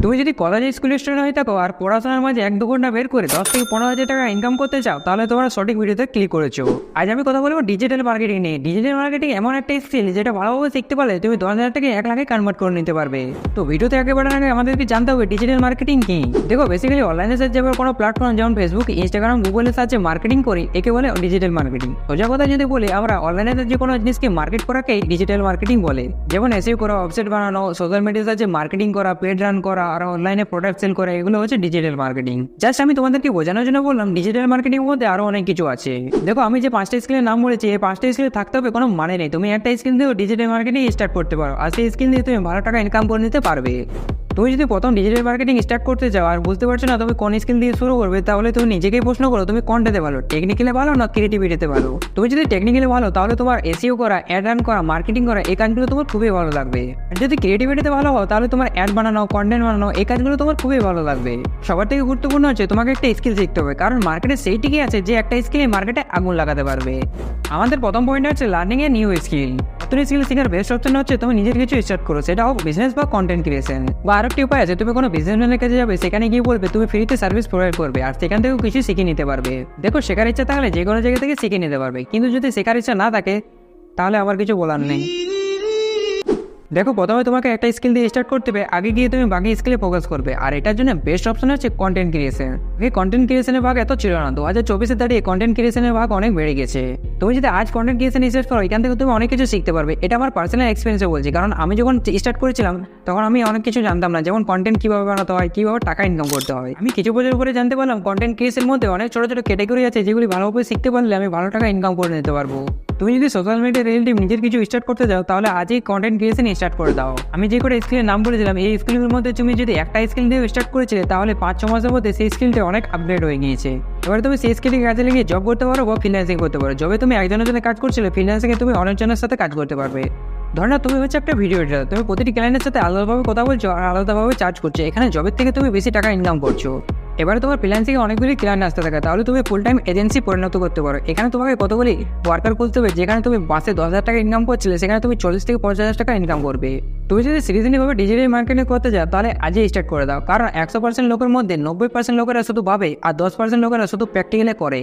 তুমি যদি কলেজ স্কুলের স্টুডেন্ট হয়ে থাকো আর পড়াশোনার মাঝে 1-2 ঘন্টা বের করে 10 থেকে 15 হাজার টাকা ইনকাম করতে চাও, তাহলে তোমরা সঠিক ভিডিওতে ক্লিক করেছো। আজ আমি কথা বলবো ডিজিটাল মার্কেটিং নিয়ে। ডিজিটাল মার্কেটিং এমন একটা স্কিল যেটা ভালোভাবে শিখতে পারলে তুমি 10,000 টাকা 1 লাখে কনভার্ট করে নিতে পারবে। তো ভিডিওতে একেবারে আগে আমাদেরকে জানতে হবে ডিজিটাল মার্কেটিং কি। দেখো, বেসিক্যালি অনলাইনে সার্চ যাবে কোনো প্ল্যাটফর্ম যেমন ফেসবুক, ইনস্টাগ্রাম, গুগলে সার্চে মার্কেটিং করি, একে বলে ডিজিটাল মার্কেটিং। সোজা কথা যদি বলি, আমরা অনলাইনে যে কোনো জিনিসকে মার্কেট করাকে ডিজিটাল মার্কেটিং বলে। যেমন এসইও করা, ওয়েবসাইট বানানো, সোশ্যাল মিডিয়া সার্চে মার্কেটিং করা, পেড রান করা আর অনলাইনে প্রোডাক্ট সেল করা, এগুলো হচ্ছে ডিজিটাল মার্কেটিং। জাস্ট আমি তোমাদেরকে বোঝানোর জন্য বললাম ডিজিটাল মার্কেটিং মধ্যে আরো অনেক কিছু আছে। দেখো, আমি যে 5টা স্কিলের নাম বলেছি, এই 5টা স্কিল থাকতে হবে কোনো মানে নেই। তুমি একটা স্কিল দিয়েও ডিজিটাল মার্কেটিং স্টার্ট করতে পারো আর সেই স্কিল দিয়ে তুমি ভালো টাকা ইনকাম করে নিতে পারবে। তুমি যদি প্রথম ডিজিটাল মার্কেটিং স্টার্ট করতে চাও আর বুঝতে পারছো না তুমি কোন স্কিল দিয়ে শুরু করবে, তাহলে তুমি নিজেকেই প্রশ্ন করো তুমি কোনটাতে ভালো, টেকনিক্যালি ভালো না ক্রিয়েটিভিটিতে ভালো। তুমি যদি টেকনিক্যালি ভালো, তাহলে তোমার এসইও করা, অ্যাড রান করা, মার্কেটিং করা, এই কাজগুলো তোমার খুবই ভালো লাগবে। আর যদি ক্রিয়েটিভিটিতে ভালো হও, তাহলে তোমার অ্যাড বানানো, কন্টেন্ট বানানো, এই কাজগুলো তোমার খুবই ভালো লাগবে। সবার থেকে গুরুত্বপূর্ণ হচ্ছে তোমাকে একটা স্কিল শিখতে হবে, কারণ মার্কেটে সেই টিকে আছে যে একটা স্কিল মার্কেটে আগুন লাগাতে পারবে। আমাদের প্রথম পয়েন্ট হচ্ছে লার্নিং এ নিউ স্কিল। নতুন স্কিল শেখার বেস্ট অপশন হচ্ছে তুমি নিজের কিছু স্টার্ট করো, সেটা হোক বিজনেস বা কন্টেন্ট ক্রিয়েশন। বা আরেকটি উপায় আছে, তুমি কোনো বিজনেসম্যানের কাছে যাবে, সেখানে গিয়ে বলবে তুমি ফ্রিতে সার্ভিস প্রোভাইড করবে আর সেখান থেকেও কিছু শিখে নিতে পারবে। দেখো, শেখার ইচ্ছা থাকলে যে কোনো জায়গা থেকে শিখে নিতে পারবে, কিন্তু যদি শেখার ইচ্ছা না থাকে তাহলে আমার কিছু বলার নেই। দেখো, প্রথমে তোমাকে একটা স্কিল দিয়ে স্টার্ট করতে হবে, আগে গিয়ে তুমি বাকি স্কিলে ফোকাস করবে। আর এটার জন্য বেস্ট অপশন হচ্ছে কন্টেন্ট ক্রিয়েশন। এই কন্টেন্ট ক্রিয়েশনের ভাগ এত ছিল না, 2024-এ দাঁড়িয়ে কন্টেন্ট ক্রিয়েশনের ভাগ অনেক বেড়ে গেছে। তুমি যদি আজ কন্টেন্ট ক্রিয়েশন স্টার্ট করো, এখান থেকে তুমি অনেক কিছু শিখতে পারবে। এটা আমার পার্সোনাল এক্সপিরিয়েন্সে বলছি, কারণ আমি যখন স্টার্ট করেছিলাম তখন আমি অনেক কিছু জানতাম না, যেমন কন্টেন্ট কীভাবে বানাতে হয়, কীভাবে টাকা ইনকাম করতে হয়। আমি কিছু বছর পরে জানতে পারলাম কন্টেন্ট ক্রিয়েশনের মধ্যে অনেক ছোটো ছোটো ক্যাটাগরি আছে, যেগুলি ভালোভাবে শিখতে পারলে আমি ভালো টাকা ইনকাম করে নিতে পারবো। তুমি যদি সোশ্যাল মিডিয়া রিলেটিভ নিজের কিছু স্টার্ট করতে চাও, তাহলে আজই কন্টেন্ট ক্রিয়েশন স্টার্ট করে দাও। আমি যে করে স্কিলের নাম বলেছিলাম, এই স্কিলগুলোর মধ্যে তুমি যদি একটা স্কিল দিয়ে স্টার্ট করেছিলে, তাহলে 5-6 মাসের মধ্যে সেই স্কিলটা অনেক আপগ্রেড হয়ে গিয়েছে। এবার তুমি সেই স্কিলকে কাজে লাগিয়ে জব করতে পারো বা ফ্রিল্যান্সিং করতে পারো। জবে তুমি একজনের জন্য কাজ করছিলে, ফ্রিল্যান্সিংয়ে তুমি অনেকজনের সাথে কাজ করতে পারবে। ধর না, তুমি হচ্ছে একটা ভিডিও এডিটর, তুমি প্রতিটি ক্লায়েন্টের সাথে আলাদাভাবে কথা বলছো আর আলাদাভাবে চার্জ করছো। এখানে জবের থেকে তুমি বেশি টাকা ইনকাম করছো। এবারে তোমার ফ্রিল্যান্সিংয়ে অনেকগুলি ক্লায়েন্ট আসতে থাকে, তাহলে তুমি ফুল টাইম এজেন্সি পরিণত করতে পারো। এখানে তোমাকে কতগুলি ওয়ার্কার খুলতে হবে, যেখানে তুমি মাসে 10,000 টাকা ইনকাম করছিলে, সেখানে তুমি 40 থেকে 50,000 টাকা ইনকাম করবে। তুমি যদি সিরিয়াসলিভাবে ডিজিটাল মার্কেটিং করতে চাও, তাহলে আজই স্টার্ট করে দাও, কারণ 100% লোকের মধ্যে 90% লোকেরা শুধু ভাবে আর 10% লোকেরা শুধু প্র্যাকটিক্যালে করে।